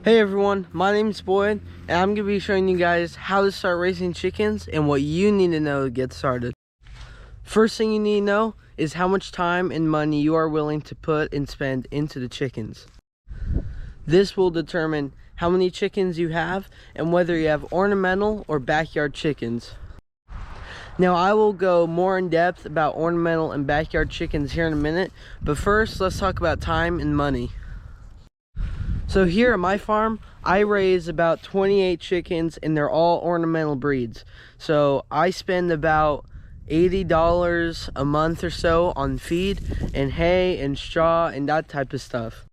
Hey everyone, my name is Boyd, and I'm going to be showing you guys how to start raising chickens and what you need to know to get started. First thing you need to know is how much time and money you are willing to put and spend into the chickens. This will determine how many chickens you have and whether you have ornamental or backyard chickens. Now I will go more in depth about ornamental and backyard chickens here in a minute, but first let's talk about time and money. So here at my farm, I raise about 28 chickens and they're all ornamental breeds. So I spend about $80 a month or so on feed and hay and straw and that type of stuff.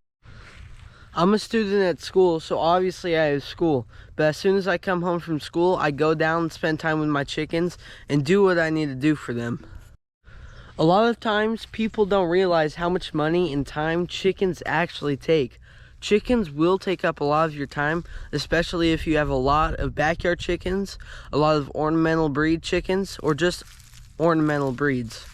I'm a student at school, so obviously I have school. But as soon as I come home from school, I go down and spend time with my chickens and do what I need to do for them. A lot of times, people don't realize how much money and time chickens actually take. Chickens will take up a lot of your time, especially if you have a lot of backyard chickens, a lot of ornamental breed chickens, or just ornamental breeds.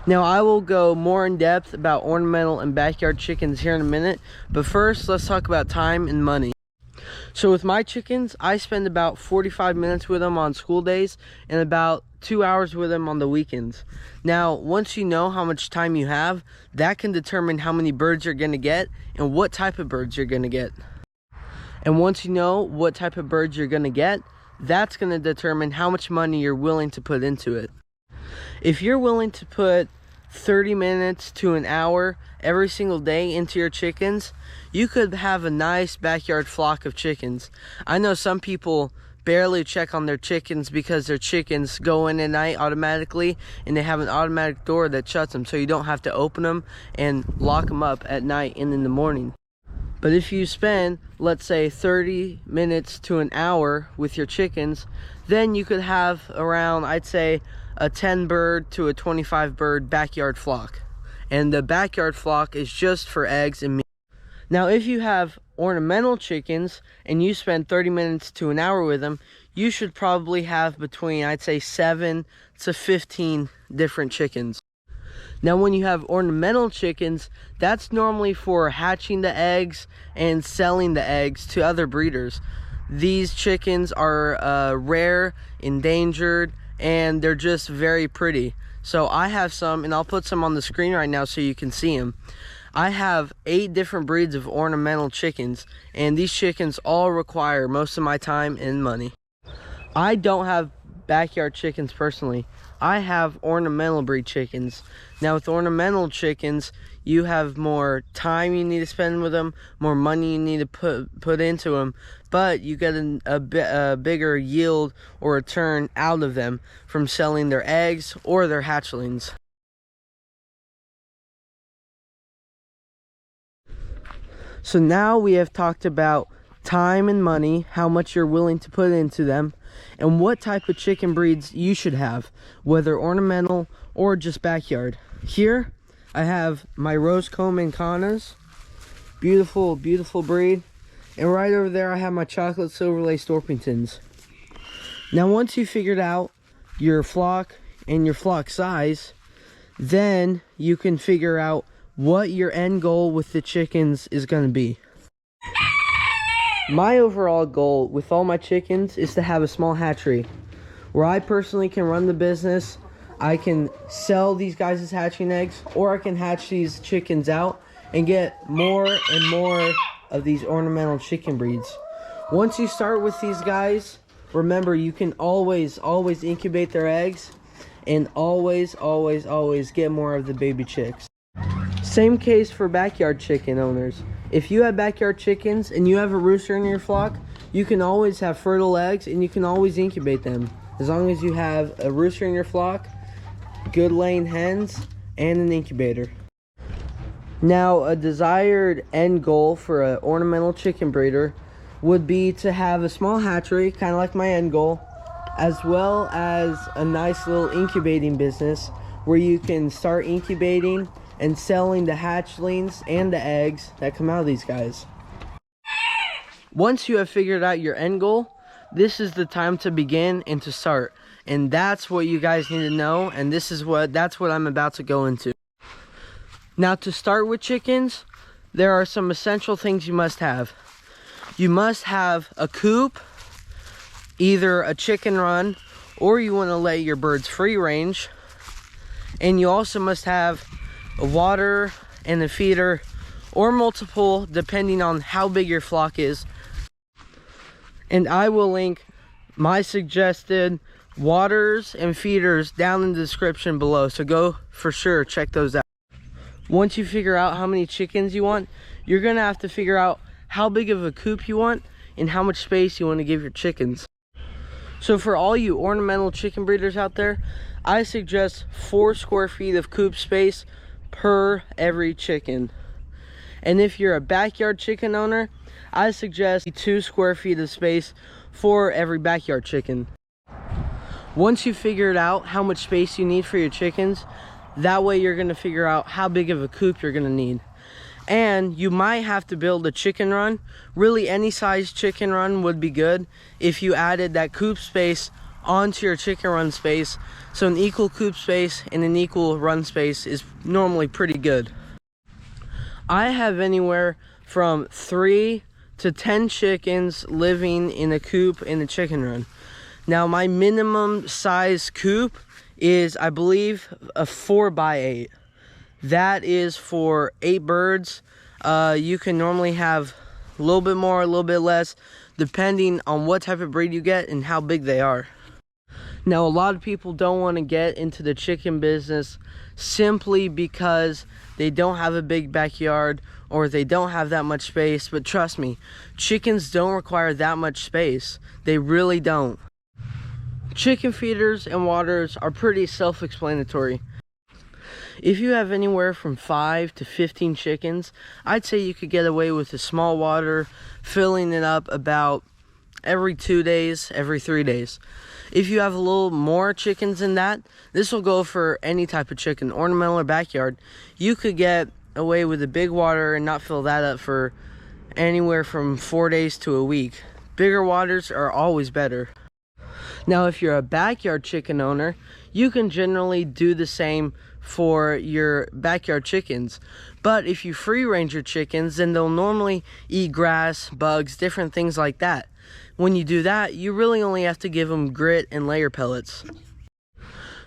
Now I will go more in depth about ornamental and backyard chickens here in a minute, but first let's talk about time and money. So with my chickens, I spend about 45 minutes with them on school days and about 2 hours with them on the weekends. Now, once you know how much time you have, that can determine how many birds you're going to get and what type of birds you're going to get. And once you know what type of birds you're going to get, that's going to determine how much money you're willing to put into it. If you're willing to put 30 minutes to an hour every single day into your chickens, you could have a nice backyard flock of chickens. I know some people barely check on their chickens because their chickens go in at night automatically and they have an automatic door that shuts them, so you don't have to open them and lock them up at night and in the morning. But if you spend, let's say, 30 minutes to an hour with your chickens, then you could have around, I'd say, a 10 bird to a 25 bird backyard flock. And the backyard flock is just for eggs and meat. Now if you have ornamental chickens and you spend 30 minutes to an hour with them, you should probably have between, I'd say, 7 to 15 different chickens. Now when you have ornamental chickens, that's normally for hatching the eggs and selling the eggs to other breeders. These chickens are rare, endangered, and they're just very pretty. So I have some, and I'll put some on the screen right now so you can see them. I have 8 different breeds of ornamental chickens, and these chickens all require most of my time and money. I don't have backyard chickens personally. I have ornamental breed chickens. Now with ornamental chickens, you have more time you need to spend with them, more money you need to put into them, but you get a bigger yield or return out of them from selling their eggs or their hatchlings. So now we have talked about time and money, how much you're willing to put into them, and what type of chicken breeds you should have, whether ornamental or just backyard. Here I have my Rosecomb Encanas, beautiful breed, and right over there I have my chocolate silver laced Orpingtons. Now once you figured out your flock and your flock size, then you can figure out what your end goal with the chickens is going to be. My overall goal with all my chickens is to have a small hatchery where I personally can run the business. I can sell these guys' hatching eggs, or I can hatch these chickens out and get more and more of these ornamental chicken breeds. Once you start with these guys, remember you can always incubate their eggs and always get more of the baby chicks. Same case for backyard chicken owners. If you have backyard chickens and you have a rooster in your flock, you can always have fertile eggs and you can always incubate them. As long as you have a rooster in your flock, good laying hens, and an incubator. Now, a desired end goal for an ornamental chicken breeder would be to have a small hatchery, kind of like my end goal, as well as a nice little incubating business where you can start incubating and selling the hatchlings and the eggs that come out of these guys. Once you have figured out your end goal, this is the time to begin and to start. And that's what you guys need to know, and that's what I'm about to go into. Now to start with chickens, there are some essential things you must have. You must have a coop, either a chicken run, or you want to let your birds free range. And you also must have a water and a feeder, or multiple, depending on how big your flock is. And I will link my suggested waters and feeders down in the description below, so go for sure check those out. Once you figure out how many chickens you want, you're gonna have to figure out how big of a coop you want and how much space you want to give your chickens. So for all you ornamental chicken breeders out there, I suggest 4 square feet of coop space per every chicken. And if you're a backyard chicken owner, I suggest 2 square feet of space for every backyard chicken. Once you figured out how much space you need for your chickens, that way you're going to figure out how big of a coop you're going to need. And you might have to build a chicken run. Really, any size chicken run would be good if you added that coop space onto your chicken run space. So an equal coop space and an equal run space is normally pretty good. I have anywhere from 3 to 10 chickens living in a coop in a chicken run. Now my minimum size coop is, I believe, a 4x8. That is for 8 birds. You can normally have a little bit more, a little bit less, depending on what type of breed you get and how big they are. Now, a lot of people don't want to get into the chicken business simply because they don't have a big backyard or they don't have that much space. But trust me, chickens don't require that much space. They really don't. Chicken feeders and waters are pretty self-explanatory. If you have anywhere from 5 to 15 chickens, I'd say you could get away with a small water, filling it up about every 2 days, every 3 days. If you have a little more chickens than that, this will go for any type of chicken, ornamental or backyard. You could get away with a big water and not fill that up for anywhere from 4 days to a week. Bigger waters are always better. Now, if you're a backyard chicken owner, you can generally do the same for your backyard chickens. But if you free range your chickens, then they'll normally eat grass, bugs, different things like that. When you do that, you really only have to give them grit and layer pellets.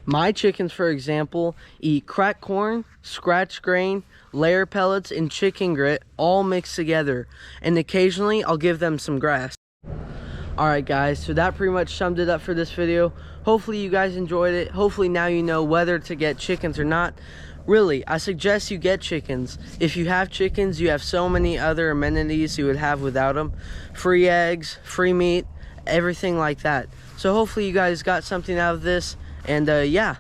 My chickens, for example, eat cracked corn, scratch grain, layer pellets, and chicken grit all mixed together. And occasionally, I'll give them some grass. Alright guys, so that pretty much summed it up for this video. Hopefully you guys enjoyed it. Hopefully now you know whether to get chickens or not. Really, I suggest you get chickens. If you have chickens, you have so many other amenities you would have without them. Free eggs, free meat, everything like that. So hopefully you guys got something out of this. And yeah.